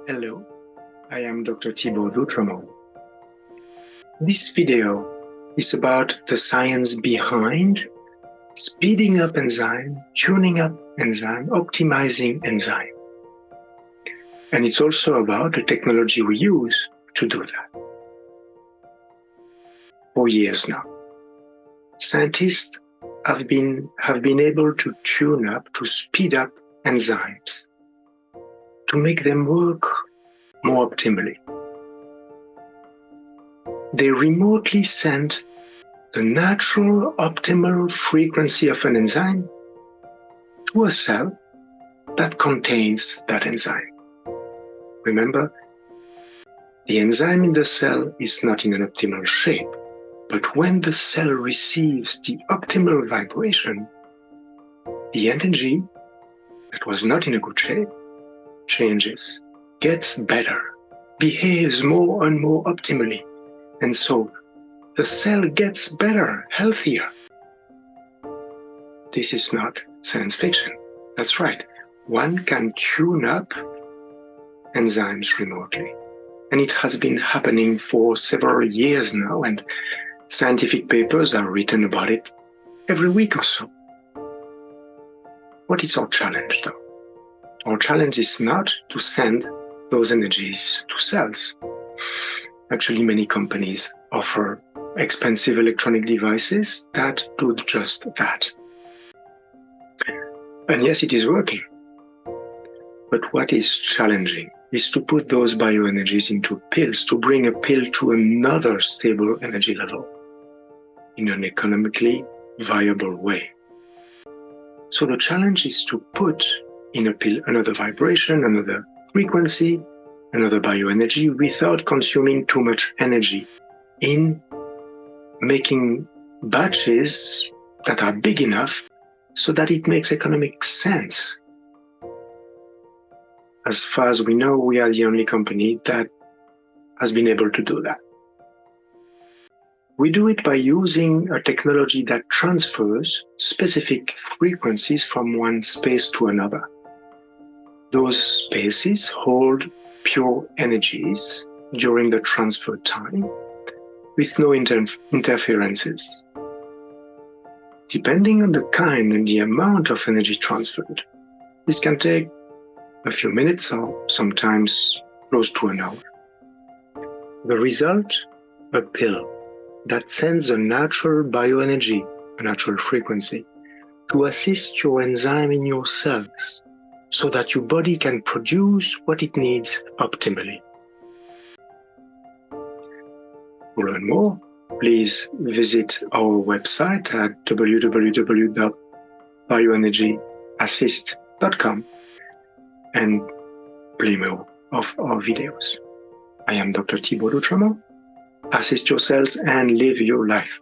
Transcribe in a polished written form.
Hello, I am Dr. Thibaut Doutremont. This video is about the science behind speeding up enzyme, tuning up enzyme, optimizing enzyme. And it's also about the technology we use to do that. For years now, scientists have been able to tune up, to speed up enzymes, to make them work more optimally. They remotely send the natural optimal frequency of an enzyme to a cell that contains that enzyme. Remember, the enzyme in the cell is not in an optimal shape, but when the cell receives the optimal vibration, the energy that was not in a good shape changes, gets better, behaves more and more optimally. And so the cell gets better, healthier. This is not science fiction. That's right. One can tune up enzymes remotely. And it has been happening for several years now, and scientific papers are written about it every week or so. What is our challenge, though? Our challenge is not to send those energies to cells. Actually, many companies offer expensive electronic devices that do just that. And yes, it is working. But what is challenging is to put those bioenergies into pills, to bring a pill to another stable energy level in an economically viable way. So the challenge is to put in a pill another vibration, another frequency, another bioenergy without consuming too much energy in making batches that are big enough so that it makes economic sense. As far as we know, we are the only company that has been able to do that. We do it by using a technology that transfers specific frequencies from one space to another. Those spaces hold pure energies during the transfer time with no interferences. Depending on the kind and the amount of energy transferred, this can take a few minutes or sometimes close to an hour. The result, a pill that sends a natural bioenergy, a natural frequency, to assist your enzyme in your cells so that your body can produce what it needs optimally. To learn more, please visit our website at www.bioenergyassist.com and play more of our videos. I am Dr. Thibaut Doutremont. Assist your cells and live your life.